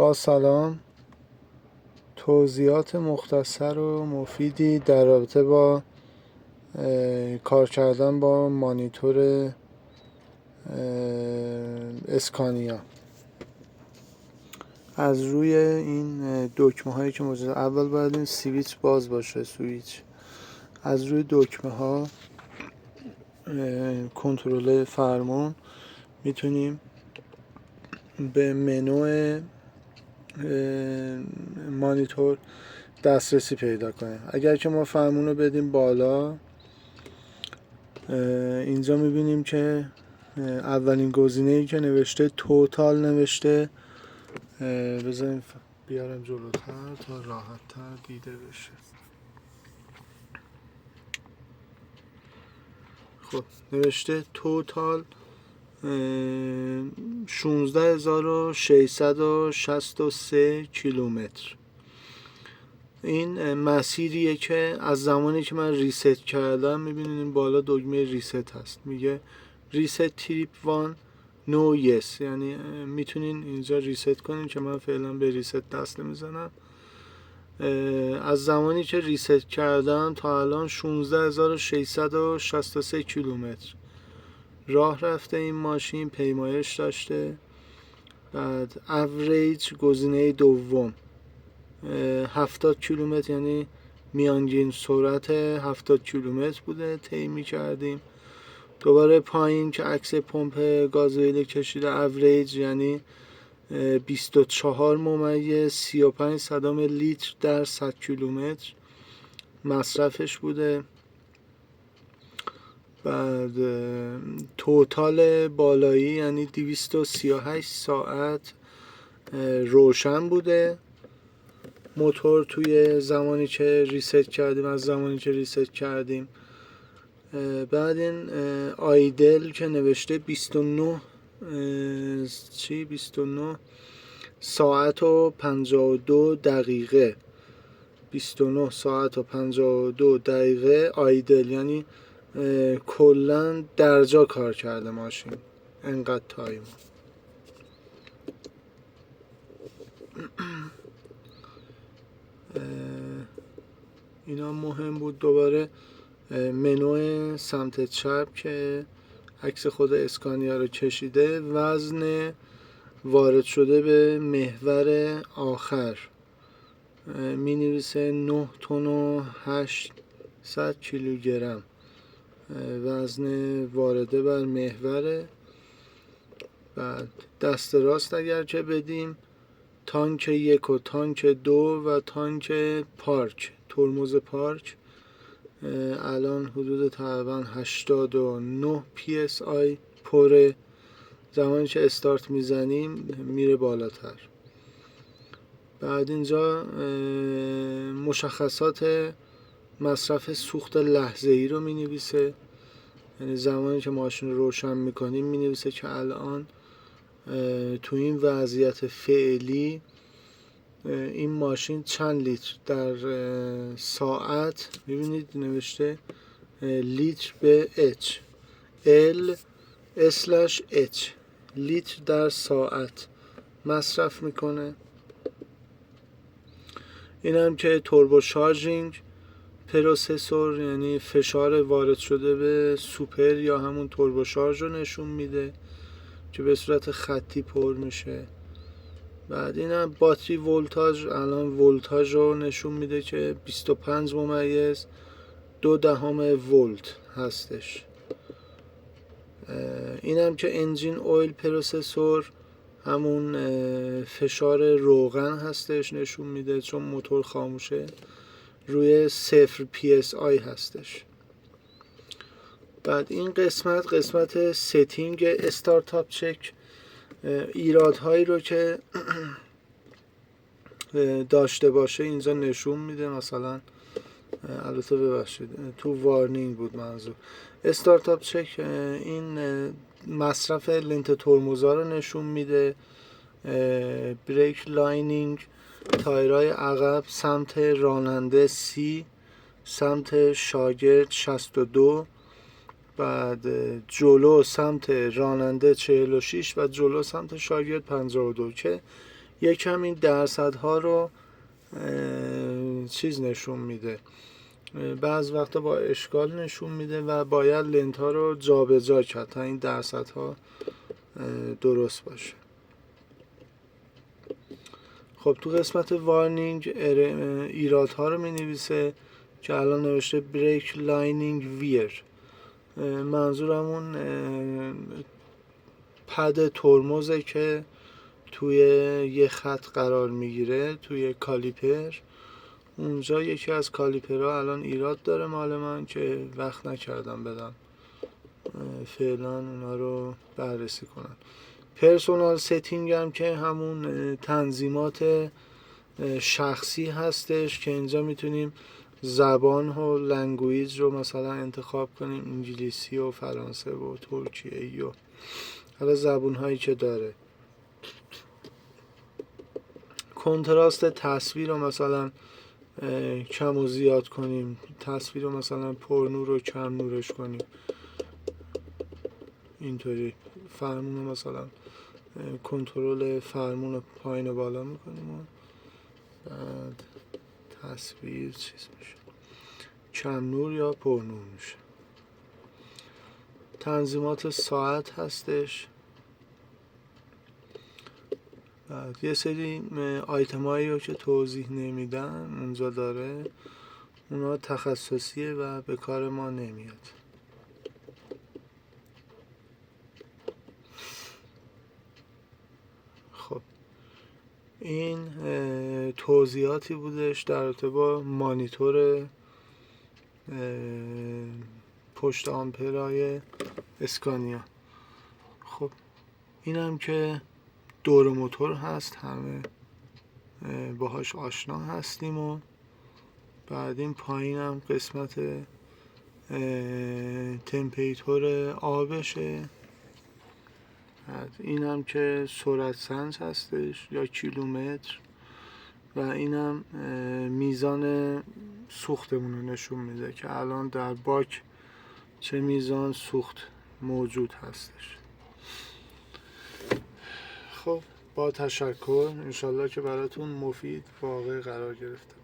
با سلام. توضیحات مختصر و مفیدی در رابطه با کار کردن با مانیتور اسکانیا. از روی این دکمه هایی که موجود، اول باید این سویچ باز باشه. سویچ از روی دکمه ها کنترل فرمون میتونیم به منو مانیتور دسترسی پیدا کنیم. اگر که ما فرمون رو بدیم بالا، اینجا میبینیم که اولین گزینه‌ای که نوشته توتال نوشته. بذاریم بیارم جلوتر تا راحت‌تر دیده بشه. خب نوشته توتال 16663 کیلومتر. این مسیریه که از زمانی که من ریست کردم، میبینید این بالا دکمه ریست هست، میگه ریست تریپ 1 نو یس، یعنی میتونین اینجا ریست کنین که من فعلا به ریست دست نمیزنم. از زمانی که ریست کردم تا الان 16663 کیلومتر راه رفته این ماشین، پیمایش داشته. بعد اوریج گزینه دوم 70 کیلومتر، یعنی میانگین سرعت 70 کیلومتر بوده طی می‌کردیم. دوباره پایین که عکس پمپ گازوئیل کشیده، اوریج یعنی 24.35 لیتر در 100 کیلومتر مصرفش بوده. بعد توتال بالایی یعنی 238 ساعت روشن بوده موتور توی زمانی که ریست کردیم. از زمانی که ریست کردیم بعد این آیدل که نوشته 29 ساعت و 52 دقیقه 29 ساعت و 52 دقیقه آیدل، یعنی کلن درجا کار کرده ماشین، انقدر تایم. اینا مهم بود. دوباره منو سمت چپ که عکس خود اسکانیا رو کشیده، وزن وارد شده به محور آخر می نویسه 9 تن و 800 کیلوگرم وزن وارده بر محور. بعد دست راست اگر که بدیم، تانک 1 و تانک 2 و تانک پارک، ترمز پارک الان حدود تقریبا 89 PSI پره. زمانی که استارت میزنیم میره بالاتر. بعد اینجا مشخصات مصرف سوخت لحظه‌ای رو می نویسه، یعنی زمانی که ماشین رو روشن میکنیم می نویسه که الان تو این وضعیت فعلی این ماشین چند لیتر در ساعت، ببینید نوشته لیتر به H L/H لیتر در ساعت مصرف میکنه. این هم که توربو شارژینگ پروسسور، یعنی فشار وارد شده به سوپر یا همون توربو شارژ رو نشون میده که به صورت خطی پر میشه. بعد این هم باتری ولتاژ، الان ولتاژ رو نشون میده که 25.2 ولت هستش. این هم که انجین اویل پروسسور، همون فشار روغن هستش، نشون میده چون موتور خاموشه روی 0 PSI هستش. بعد این قسمت ستینگ استارتاپ چک، ایرادهایی رو که داشته باشه اینجا نشون میده. مثلا البته ببخشید تو وارنینگ بود منظور. استارتاپ چک این مصرف لنت ترمزا رو نشون میده. بریک لاینینگ، تایرهای عقب سمت راننده 30، سمت شاگرد 62، بعد جلو سمت راننده 46 و جلو سمت شاگرد 52 که یکم این درصدها رو چیز نشون میده، بعض وقتا با اشکال نشون میده و باید لنت ها رو جابجا کرد تا این درصدها درست باشه. خب تو قسمت وارنینگ ایرادها رو می نویسه که الان نوشته بریک لاینینگ ویر، منظورمون پد ترمزه که توی یه خط قرار میگیره توی کالیپر. اونجا یکی از کالیپرها الان ایراد داره مال من که وقت نکردم بدم فعلا اونا رو بررسی کنم. پرسونال ستینگ هم که همون تنظیمات شخصی هستش که اینجا میتونیم زبان و لنگویج رو مثلا انتخاب کنیم، انگلیسی و فرانسه و ترکیه‌ای و حالا زبون هایی که داره. کنتراست تصویر رو مثلا کم و زیاد کنیم، تصویر رو مثلا پرنور رو کم نورش کنیم، اینطوری فرمون رو مثلا کنترل فرمون رو پایین و بالا میکنیم و بعد تصویر چیز میشه، کم نور یا پرنور میشه. تنظیمات ساعت هستش، بعد یه سری آیتم هایی رو که توضیح نمیدن اونجا داره، اونا تخصصیه و به کار ما نمیاد. خب این توضیحاتی بودش در رابطه با مانیتور پشت آمپرای اسکانیا. خب این هم که دور موتور هست، همه باهاش آشنا هستیم. و بعد این پایین هم قسمت تمپریتور آبشه. بعد این هم که سرعت سنج هستش یا کیلومتر و این هم میزان سوختمون رو نشون میده که الان در باک چه میزان سوخت موجود هستش. خب با تشکر، انشالله که براتون مفید واقع قرار گرفته.